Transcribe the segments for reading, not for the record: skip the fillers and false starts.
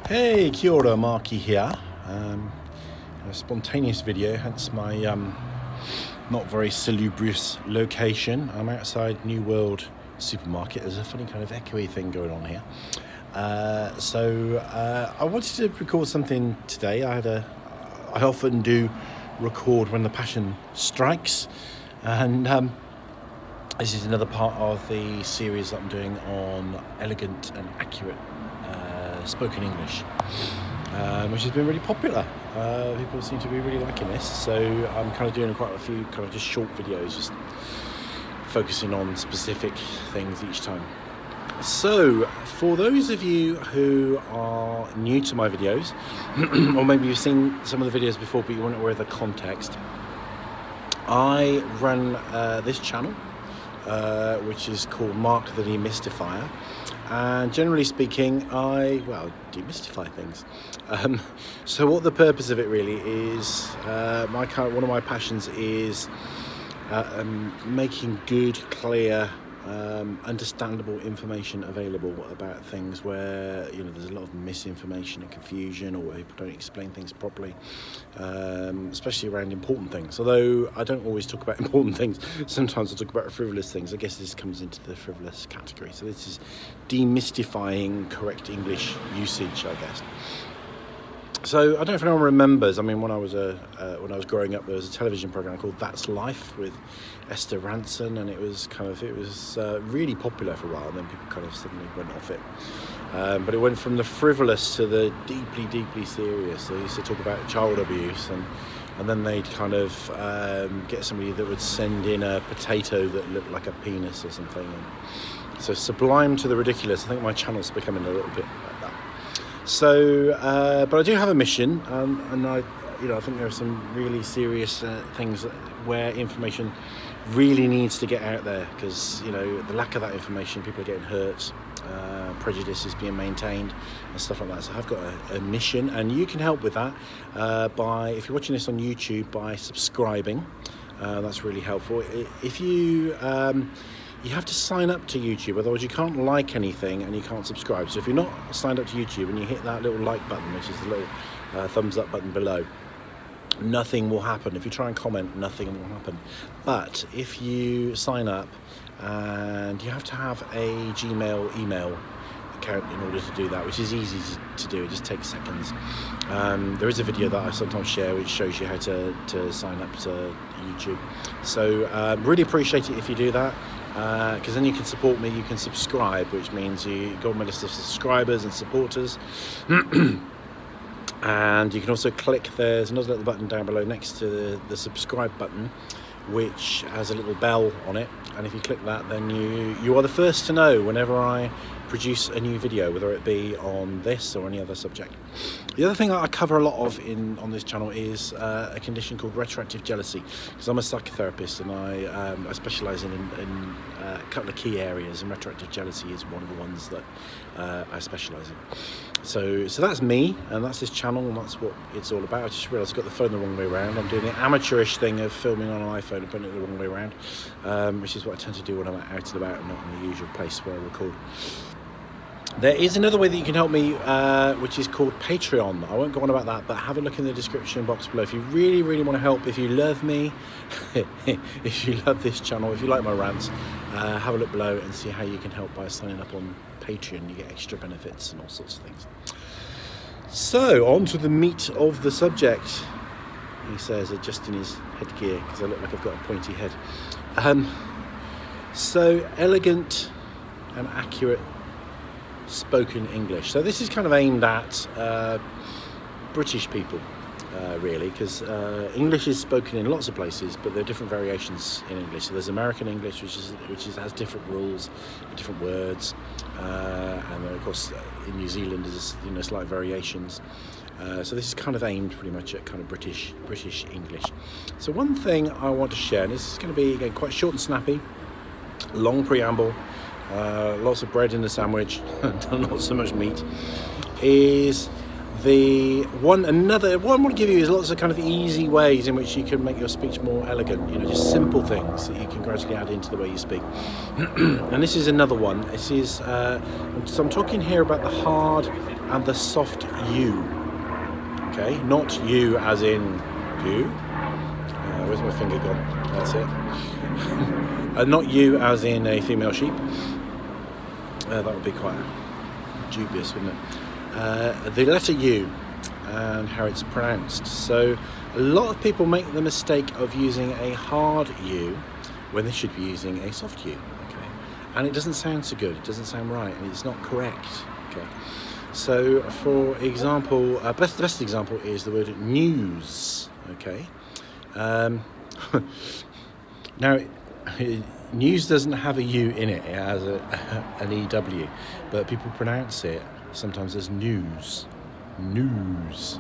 Hey, kia ora, Markie here. A spontaneous video, hence my not very salubrious location. I'm outside New World Supermarket. There's a funny kind of echoey thing going on here. So I wanted to record something today. I often do record when the passion strikes, and this is another part of the series that I'm doing on elegant and accurate spoken English, which has been really popular. People seem to be really liking this, so I'm kind of doing quite a few kind of just short videos, just focusing on specific things each time. So for those of you who are new to my videos, or maybe you've seen some of the videos before but you weren't aware of the context, I run this channel which is called Mark the Demystifier, and generally speaking I demystify things. So what the purpose of it really is, one of my passions is making good, clear, understandable information available about things where there's a lot of misinformation and confusion, or where people don't explain things properly, especially around important things. Although I don't always talk about important things, sometimes I talk about frivolous things. I guess this comes into the frivolous category. So this is demystifying correct English usage, I guess. So I don't know if anyone remembers. I mean, when I was growing up, there was a television program called That's Life with Esther Rantzen, and it was really popular for a while. And then people kind of suddenly went off it. But it went from the frivolous to the deeply, deeply serious. They used to talk about child abuse, and then they'd kind of get somebody that would send in a potato that looked like a penis or something. And so sublime to the ridiculous. I think my channel's becoming a little bit like that. So, but I do have a mission, and I think there are some really serious things where information really needs to get out there, because the lack of that information, people are getting hurt, prejudice is being maintained, and stuff like that. So I've got a mission, and you can help with that by, if you're watching this on YouTube, by subscribing. That's really helpful. If you have to sign up to YouTube, otherwise you can't like anything and you can't subscribe. So if you're not signed up to YouTube and you hit that little like button, which is the little thumbs up button below, nothing will happen. If you try and comment, nothing will happen. But if you sign up, and you have to have a Gmail email account in order to do that, which is easy to do, it just takes seconds. There is a video that I sometimes share which shows you how to sign up to YouTube. So really appreciate it if you do that, because then you can support me. You can subscribe, which means you go on my list of subscribers and supporters. And you can also click, there's another little button down below next to the subscribe button, which has a little bell on it, and if you click that, then you are the first to know whenever I produce a new video, whether it be on this or any other subject. The other thing I cover a lot of on this channel is a condition called retroactive jealousy, because I'm a psychotherapist, and I specialise in a couple of key areas, and retroactive jealousy is one of the ones that I specialise in. So that's me, and that's this channel, and that's what it's all about. I just realised I got the phone the wrong way around. I'm doing the amateurish thing of filming on an iPhone and putting it the wrong way around, which is what I tend to do when I'm out and about and not in the usual place where I record. There is another way that you can help me, which is called Patreon. I won't go on about that, but have a look in the description box below. If you really, really want to help, if you love me, if you love this channel, if you like my rants, have a look below and see how you can help by signing up on Patreon. You get extra benefits and all sorts of things. So, on to the meat of the subject, he says, adjusting his headgear because I look like I've got a pointy head. So, elegant and accurate spoken English. So this is kind of aimed at British people, really, because English is spoken in lots of places, but there are different variations in English. So there's American English, which has different rules, different words, and then of course in New Zealand there's slight variations. So this is kind of aimed pretty much at kind of British English. So one thing I want to share, and this is going to be again quite short and snappy, long preamble, lots of bread in the sandwich, not so much meat, is what I want to give you is lots of kind of easy ways in which you can make your speech more elegant, just simple things that you can gradually add into the way you speak. And this is another one. This is, so I'm talking here about the hard and the soft U. Okay, not you as in you. Where's my finger gone? That's it. Not you as in a female sheep. That would be quite dubious, wouldn't it? The letter U and how it's pronounced. So a lot of people make the mistake of using a hard U when they should be using a soft U. Okay, and it doesn't sound so good. It doesn't sound right, and it's not correct. Okay. So, for example, the best example is the word news. Okay. Now, news doesn't have a U in it. It has an EW, but people pronounce it sometimes as news. News.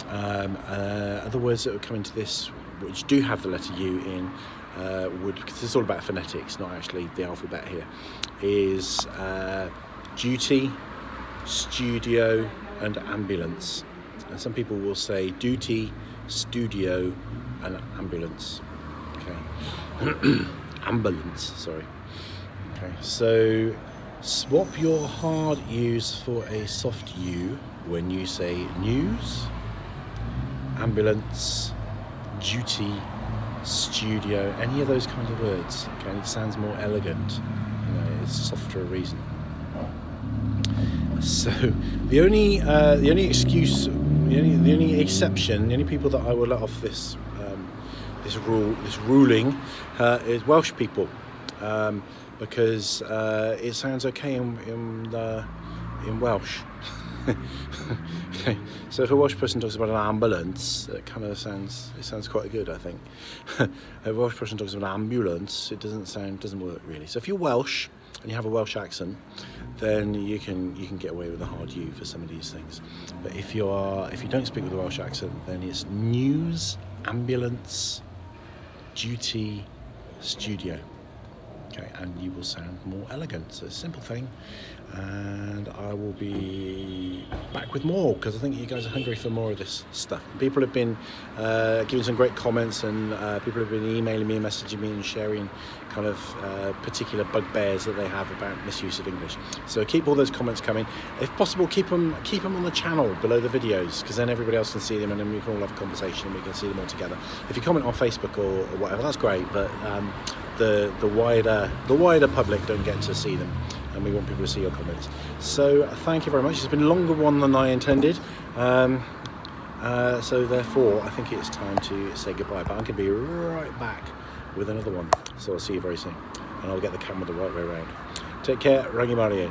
Other words that would come into this, which do have the letter U in, because it's all about phonetics, not actually the alphabet here, is duty, studio and ambulance. And some people will say duty, studio and ambulance. Okay. Ambulance, sorry. Okay, so swap your hard U's for a soft U when you say news, ambulance, duty, studio, any of those kind of words. Okay, and it sounds more elegant. You know, it's soft for a reason. So the only excuse, the only exception, the only people that I will let off this ruling is Welsh people, because it sounds okay in Welsh. Okay. So if a Welsh person talks about an ambulance, it kind of sounds quite good, I think. If a Welsh person talks about an ambulance, it doesn't work really. So if you're Welsh and you have a Welsh accent, then you can get away with a hard U for some of these things. But if you don't speak with a Welsh accent, then it's news, ambulance, duty, studio. Okay, and you will sound more elegant. So it's a simple thing, and I will be back with more because I think you guys are hungry for more of this stuff. People have been giving some great comments, and people have been emailing me and messaging me and sharing kind of particular bugbears that they have about misuse of English. So keep all those comments coming. If possible, keep them on the channel below the videos, because then everybody else can see them, and then we can all have a conversation and we can see them all together. If you comment on Facebook or whatever, that's great, but the wider public don't get to see them, and we want people to see your comments. So thank you very much. It's been a longer one than I intended, so therefore I think it's time to say goodbye, but I'm going to be right back with another one, so I'll see you very soon, and I'll get the camera the right way around. Take care. Rangimarie.